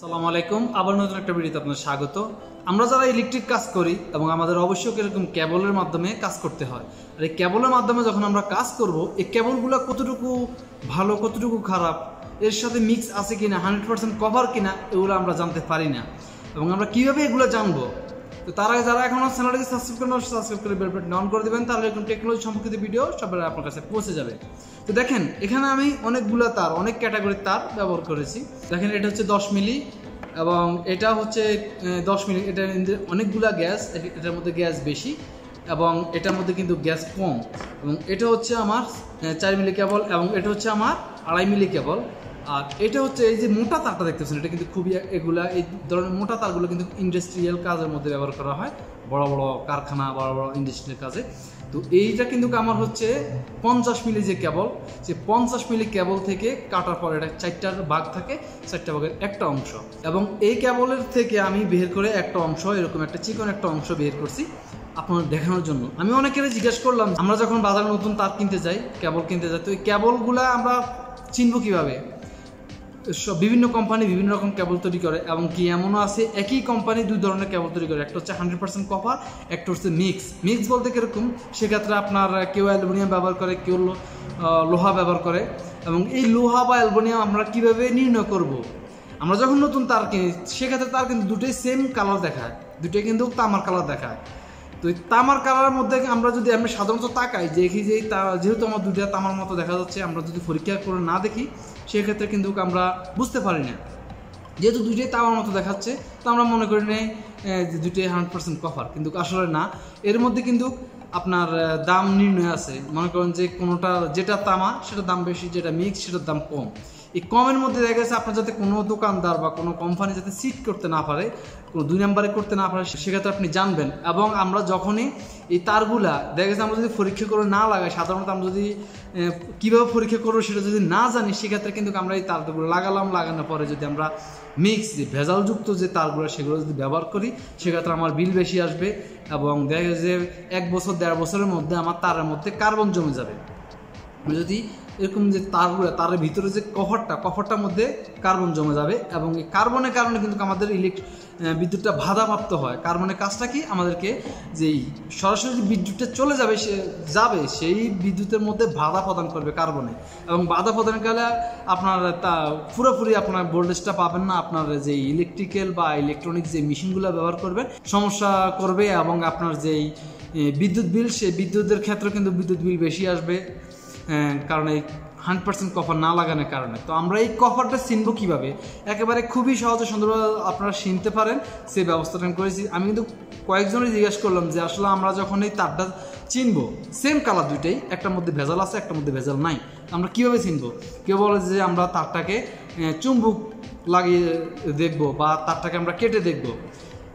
আসসালামু আলাইকুম আবার নতুন একটা ভিডিওতে আপনাদের স্বাগত। আমরা যারা ইলেকট্রিক কাজ করি এবং আমাদের অবশ্যই এরকম কেবলের মাধ্যমে কাজ করতে হয়। আর এই কেবলের মাধ্যমে যখন আমরা কাজ করব, এই কেবলগুলো কতটুকু ভালো কতটুকু খারাপ, এর সাথে মিক্স আছে কিনা, 100% কভার কিনা, এগুলো আমরা জানতে পারি না। এবং আমরা কিভাবে এগুলো জানবো? তো তারা যারা এখনো চ্যানেলটাকে সাবস্ক্রাইব করে বেল বাটন অন করে দেবেন, তাহলে এরকম টেকনোলজি সম্পর্কিত ভিডিও সবাই আপনার কাছে পৌঁছে যাবে। তো দেখেন এখানে আমি অনেকগুলো তার, অনেক ক্যাটাগরির তার ব্যবহার করেছি। দেখেন এটা হচ্ছে 10 মিলি এবং এটা হচ্ছে 10 মিলি। এটা অনেকগুলা গ্যাস, এটার মধ্যে গ্যাস বেশি এবং এটার মধ্যে কিন্তু গ্যাস কম। এবং এটা হচ্ছে আমার 4 মিলি কেবল এবং এটা হচ্ছে আমার 2.5 মিলি কেবল। আর এটা হচ্ছে এই যে মোটা তারটা দেখতেছেন, এটা কিন্তু খুবই এই ধরনের মোটা তারগুলো কিন্তু ইন্ডাস্ট্রিয়াল কাজের মধ্যে ব্যবহার করা হয়, বড় বড় কারখানা, বড় বড় ইন্ডাস্ট্রিয়াল কাজে। তো এইটা কিন্তু আমার হচ্ছে 50 মিলি যে কেবল, সে 50 মিলি কেবল থেকে কাটার পর এটা 4টার ভাগ থাকে, 4টা ভাগের একটা অংশ। এবং এই কেবলের থেকে আমি বের করে একটা অংশ, এরকম একটা চিকন একটা অংশ বের করছি আপনাদের দেখানোর জন্য। আমি অনেকের জিজ্ঞেস করলাম, আমরা যখন বাজারে নতুন তার কিনতে যাই, কেবল কিনতে যাই, তো এই কেবলগুলা আমরা চিনব কিভাবে? বিভিন্ন কোম্পানি বিভিন্ন রকম কেবল তৈরি করে এবং কি এমনও আছে একই কোম্পানি দুই ধরনের কেবল তৈরি করে। একটা হচ্ছে 100% কপার, একটা হচ্ছে মিক্স বলতে কিরকম, সেক্ষেত্রে আপনার কেউ অ্যালুমিনিয়াম ব্যবহার করে, কেউ লোহা ব্যবহার করে। এবং এই লোহা বা অ্যালুমিনিয়াম আমরা কিভাবে নির্ণয় করব? আমরা যখন নতুন তার কিনি, সেক্ষেত্রে তার কিন্তু দুটোই সেম কালার দেখায়, দুটোই কিন্তু তামার কালার দেখায়। তো এই তামার কালারের মধ্যে আমরা যদি সাধারণত তাকাই, দেখি যে যেহেতু আমার দুইটা তামার মতো দেখা যাচ্ছে, আমরা যদি পরীক্ষা করে না দেখি সেক্ষেত্রে কিন্তু আমরা বুঝতে পারি না। যেহেতু দুইটাই তামার মতো দেখাচ্ছে, তো আমরা মনে করি নেই যে দুইটাই 100% কপার, কিন্তু আসলে না। এর মধ্যে কিন্তু আপনার দাম নির্ণয় আছে। মনে করেন যে কোনোটা, যেটা তামা সেটার দাম বেশি, যেটা মিক্স সেটার দাম কম। এই কমের মধ্যে দেখা গেছে আপনার যাতে কোনো দোকানদার বা কোনো কোম্পানি যাতে সিট করতে না পারে, কোনো 2 নম্বরে করতে না পারে, সেক্ষেত্রে আপনি জানবেন। এবং আমরা যখনই এই তারগুলা দেখা গেছে আমরা যদি পরীক্ষা করে না লাগাই, সাধারণত আমরা যদি কীভাবে পরীক্ষা করবো সেটা যদি না জানি, সেক্ষেত্রে কিন্তু আমরা এই তারগুলো লাগানোর পরে যদি আমরা মিক্স যে ভেজালযুক্ত যে তারগুলো সেগুলো যদি ব্যবহার করি, সেক্ষেত্রে আমার বিল বেশি আসবে এবং দেখা গেছে যে 1 বছর 1.5 বছরের মধ্যে আমার তারের মধ্যে কার্বন জমে যাবে। যদি এরকম যে তারের ভিতরে যে কভারটার মধ্যে কার্বন জমে যাবে এবং এই কার্বনের কারণে কিন্তু আমাদের বিদ্যুৎটা বাধাপ্রাপ্ত হয়। কার্বনের কাজটা কি, আমাদেরকে যেই সরাসরি বিদ্যুৎটা চলে যাবে সেই বিদ্যুতের মধ্যে বাধা প্রদান করবে কার্বনে। এবং বাধা প্রদান করলে আপনার পুরোপুরি আপনার ভোল্টেজটা পাবেন না। আপনার যে ইলেকট্রিক্যাল বা ইলেকট্রনিক যে মেশিনগুলো ব্যবহার করবেন সমস্যা করবে এবং আপনার যেই বিদ্যুৎ বিল, সেই বিদ্যুতের ক্ষেত্রে কিন্তু বিদ্যুৎ বিল বেশি আসবে, কারণ এই 100% কপার না লাগানোর কারণে। তো আমরা এই কপারটা চিনব কিভাবে? একেবারে খুবই সহজে সুন্দরভাবে আপনারা চিনতে পারেন, সেই ব্যবস্থাটা আমি করেছি। আমি কিন্তু কয়েকজনই জিজ্ঞেস করলাম যে আসলে আমরা যখন এই তারটা চিনব, সেম কালার দুইটাই, একটার মধ্যে ভেজাল আছে, একটার মধ্যে ভেজাল নাই, আমরা কীভাবে চিনব? কেউ বলে যে আমরা তারটাকে চুম্বক লাগিয়ে দেখব বা তারটাকে আমরা কেটে দেখব।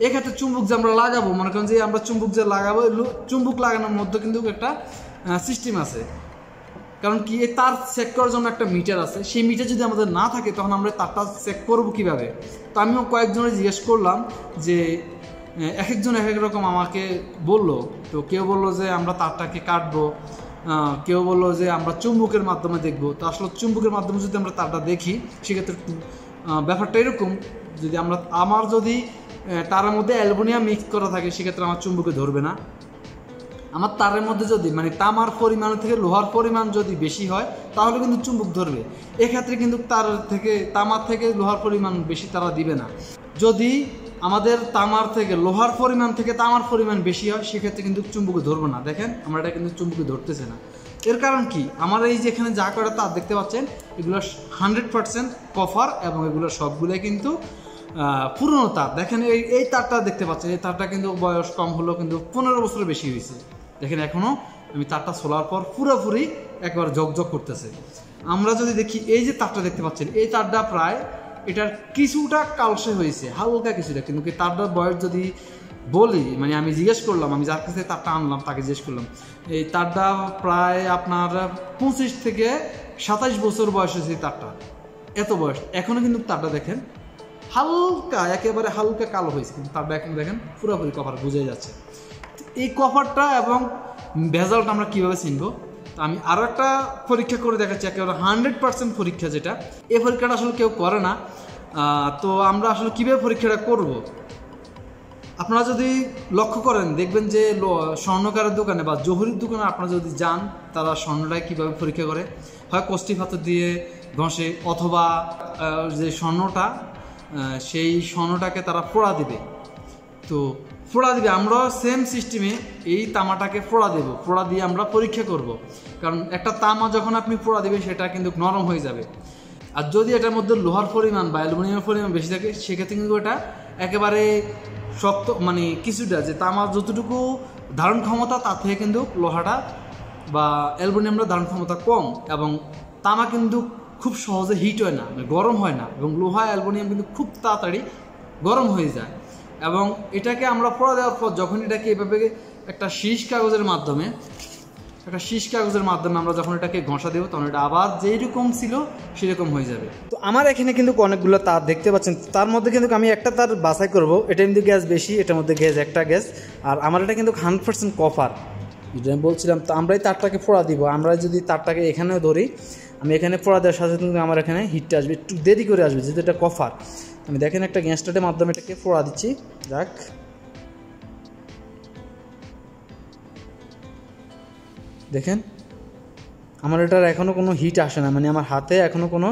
এক্ষেত্রে চুম্বক যে আমরা লাগাবো, মনে করেন যে আমরা চুম্বক যে লাগাবো, চুম্বক লাগানোর মধ্যে কিন্তু একটা সিস্টেম আছে। কারণ কি, এই তার চেক করার জন্য একটা মিটার আছে, সেই মিটার যদি আমাদের না থাকে তখন আমরা তারটা চেক করবো কিভাবে? তো আমিও কয়েকজনের জিজ্ঞেস করলাম যে এক একজন এক এক রকম আমাকে বললো। তো কেউ বললো যে আমরা তারটাকে কাটবো, কেউ বললো যে আমরা চুম্বকের মাধ্যমে দেখবো। তো আসলে চুম্বকের মাধ্যমে যদি আমরা তারটা দেখি, সেক্ষেত্রে ব্যাপারটা এরকম, যদি আমার যদি তারের মধ্যে অ্যালুমিনিয়াম মিক্স করা থাকে, সেক্ষেত্রে আমার চুম্বকে ধরবে না। আমার তারের মধ্যে যদি তামার পরিমাণ থেকে লোহার পরিমাণ যদি বেশি হয়, তাহলে কিন্তু চুম্বক ধরবে। এক্ষেত্রে কিন্তু তামার থেকে লোহার পরিমাণ বেশি তারা দিবে না। যদি আমাদের তামার থেকে লোহার পরিমাণ থেকে তামার পরিমাণ বেশি হয়, সেক্ষেত্রে কিন্তু চুম্বকে ধরবে না। দেখেন আমরা এটা কিন্তু চুম্বকে ধরতেছে না। এর কারণ কি, আমার এই যে এখানে যা কয়টা তার দেখতে পাচ্ছেন, এগুলো 100% কপার এবং এগুলো সবগুলোই কিন্তু পুরনো তার। দেখেন এই তারটা দেখতে পাচ্ছেন, এই তারটা কিন্তু বয়স কম হলেও কিন্তু 15 বছরের বেশি হয়েছে। দেখেন এখনো আমি তারটা সোলার পর পুরোপুরি একবার ঝকঝক করতেছে। আমরা যদি দেখি এই যে তারটা দেখতে পাচ্ছেন, এই তারটা প্রায় এটার কিছুটা কালসে হয়েছে, হালকা কিছুটা, কিন্তু কি তারটার বয়স যদি বলি, আমি জিজ্ঞেস করলাম, আমি যার কাছে তারটা আনলাম তাকে জিজ্ঞেস করলাম, এই তারটা প্রায় আপনার 25 থেকে 27 বছর বয়স হয়েছে তারটা, এত বয়স। এখনো কিন্তু তারটা দেখেন হালকা, একেবারে হালকা কালো হয়েছে, কিন্তু তারটা এখন দেখেন পুরোপুরি কভার বোঝাই যাচ্ছে। এই কভারটা এবং ভেজালটা আমরা কীভাবে চিনব? তো আমি আরও একটা পরীক্ষা করে দেখাচ্ছি, একেবারে 100% পরীক্ষা, যেটা এই পরীক্ষাটা আসলে কেউ করে না। তো আমরা আসলে কীভাবে পরীক্ষাটা করব? আপনারা যদি লক্ষ্য করেন দেখবেন যে স্বর্ণকারের দোকানে বা জহুরির দোকানে আপনারা যদি যান, তারা স্বর্ণটাকে কীভাবে পরীক্ষা করে, হয় কষ্টি পাথর দিয়ে ঘষে, অথবা যে স্বর্ণটা সেই স্বর্ণটাকে তারা ফোড়া দিবে। তো ফোড়া দিবে, আমরা সেম সিস্টেমে এই তামাটাকে ফোড়া দেব, ফোড়া দিয়ে আমরা পরীক্ষা করব। কারণ একটা তামা যখন আপনি ফোড়া দেবেন সেটা কিন্তু নরম হয়ে যাবে। আর যদি এটার মধ্যে লোহার পরিমাণ বা অ্যালুমিনিয়ামের পরিমাণ বেশি থাকে, সেক্ষেত্রে কিন্তু এটা একেবারে শক্ত, মানে কিছুটা যে তামা যতটুকু ধারণ ক্ষমতা তার থেকে কিন্তু লোহাটা বা অ্যালুমিনিয়ামটা ধারণ ক্ষমতা কম, এবং তামা কিন্তু খুব সহজে হিট হয় না, গরম হয় না, এবং লোহা অ্যালুমিনিয়াম কিন্তু খুব তাড়াতাড়ি গরম হয়ে যায়। এবং এটাকে আমরা পোড়া দেওয়ার পর যখন এটাকে এভাবে একটা শীষ কাগজের মাধ্যমে আমরা যখন এটাকে ঘষা দেবো, তখন এটা আবার যেরকম ছিল সেরকম হয়ে যাবে। তো আমার এখানে কিন্তু অনেকগুলো তার দেখতে পাচ্ছেন, তার মধ্যে কিন্তু আমি একটা তার বাছাই করব। এটা কিন্তু গ্যাস বেশি, এটার মধ্যে গ্যাস একটা গ্যাস, আর আমার এটা কিন্তু 100% কপার, যেটা আমি বলছিলাম। তো আমরা এই তারটাকে ফোড়া দিব। আমরা যদি তারটাকে এখানেও ধরি, আমি এখানে ফোড়া দেওয়ার সাথে কিন্তু আমার এখানে হিটটা আসবে, একটু দেরি করে আসবে, যেহেতু এটা কপার। আমি দেখেন একটা গ্যাস স্টার্টের মাধ্যমে এটাকে ফোড়া দিচ্ছি। যাক, দেখেন আমার এটার এখনও কোনো হিট আসে না, মানে আমার হাতে এখনও কোনো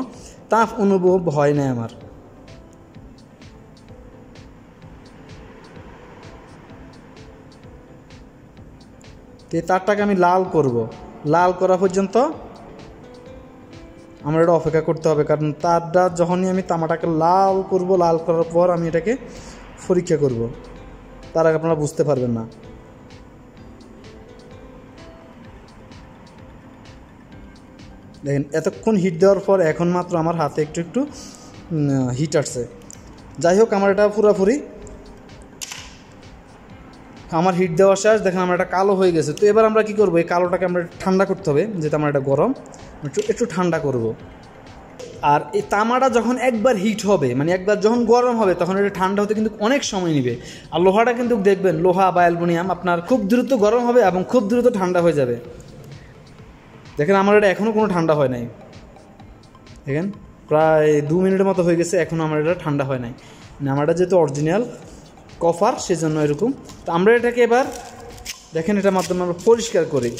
তাপ অনুভব হয় না আমার। তো এই তারটাকে আমি লাল করব, লাল করা পর্যন্ত আমার এটা অপেক্ষা করতে হবে। কারণ তারটা যখনই আমি তামাটাকে লাল করব, লাল করার পর আমি এটাকে পরীক্ষা করব, তার আগে আপনারা বুঝতে পারবেন না। দেখেন এতক্ষণ হিট দেওয়ার পর এখন মাত্র আমার হাতে একটু একটু হিট আসছে। যাই হোক, আমার এটা পুরোপুরি আমার হিট দেওয়া শেষ। দেখেন আমার এটা কালো হয়ে গেছে। তো এবার আমরা কী করবো, এই কালোটাকে আমরা ঠান্ডা করতে হবে, যেহেতু আমার এটা গরম, একটু ঠান্ডা করব। আর এই তামাটা যখন একবার হিট হবে, মানে একবার যখন গরম হবে, তখন এটা ঠান্ডা হতে কিন্তু অনেক সময় নেবে। আর লোহাটা কিন্তু দেখবেন, লোহা বা অ্যালুমিনিয়াম আপনার খুব দ্রুত গরম হবে এবং খুব দ্রুত ঠান্ডা হয়ে যাবে। দেখেন আমার এটা এখনও কোনো ঠান্ডা হয় নাই, দেখেন প্রায় 2 মিনিটের মতো হয়ে গেছে, এখনও আমার এটা ঠান্ডা হয় নাই। মানে আমার এটা যেহেতু অরিজিনাল কপার, সেজন্য এরকম। তো আমরা এটাকে এবার দেখেন এটার মাধ্যমে আমরা পরিষ্কার করি।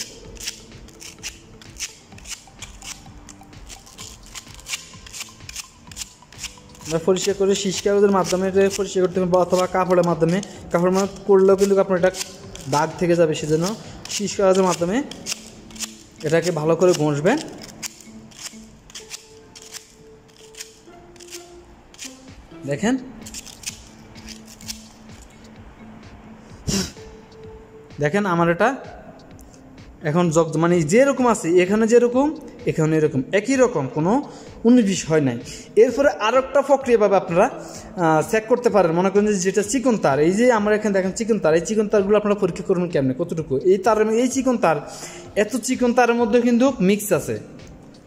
আমরা পরিষ্কার করে শীষ কাগজের মাধ্যমে এটা পরিষ্কার করতে হবে, অথবা কাপড়ের মাধ্যমে। কাপড়ের মাধ্যমে করলেও কিন্তু আপনার এটা দাগ থেকে যাবে, সেজন্য শীষ কাগজের মাধ্যমে এটাকে ভালো করে ঘষবেন। দেখেন দেখেন আমার এটা এখন মানে যেরকম আছে, এখানে যেরকম এখানে এরকম একই রকম, কোনো 19-20 হয় নাই। এরপরে আরও একটা প্রক্রিয়াভাবে আপনারা চেক করতে পারেন। মনে করেন যে যেটা চিকন তার, এই যে আমরা এখানে দেখেন চিকন তার, এই চিকন তারগুলো আপনারা পরীক্ষা করবেন কেমনে, কতটুকু এই তার, এই চিকন তার, এত চিকন তারের মধ্যে কিন্তু মিক্স আছে,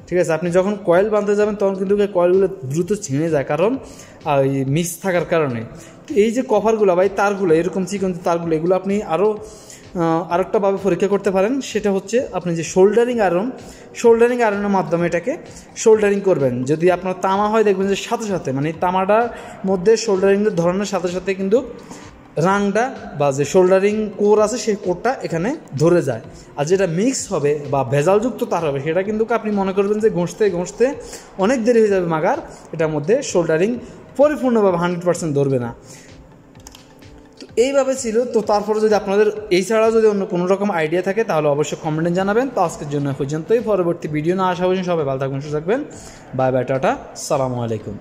ঠিক আছে। আপনি যখন কয়েল বাঁধতে যাবেন তখন কিন্তু কয়েলগুলো দ্রুত ছিঁড়ে যায়, কারণ এই মিক্স থাকার কারণে। এই যে কভারগুলো বা এই তারগুলো, এরকম চিকন তারগুলো, এগুলো আপনি আরেকটাভাবে পরীক্ষা করতে পারেন। সেটা হচ্ছে আপনি যে সোল্ডারিং আয়রনের মাধ্যমে এটাকে সোল্ডারিং করবেন। যদি আপনার তামা হয়, দেখবেন যে সাথে সাথে, মানে তামাটার মধ্যে সোল্ডারিং ধরানোর সাথে সাথে কিন্তু রাংটা বা যে সোল্ডারিং কোর আছে সেই কোরটা এখানে ধরে যায়। আর যেটা মিক্স হবে বা ভেজালযুক্ত তার হবে, সেটা কিন্তু আপনি মনে করবেন যে ঘষতে অনেক দেরি হয়ে যাবে, মাগার এটার মধ্যে সোল্ডারিং পরিপূর্ণভাবে 100% ধরবে না। তো এইভাবে ছিল। তো তারপরে যদি আপনাদের এই ছাড়াও যদি অন্য কোনো রকম আইডিয়া থাকে, তাহলে অবশ্যই কমেন্টে জানাবেন। তো আজকের জন্য পর্যন্তই, পরবর্তী ভিডিও না আসা পর্যন্ত সবাই ভালো থাকবেন, সুস্থ থাকবেন। বাই বাই, টাটা, আসসালামু আলাইকুম।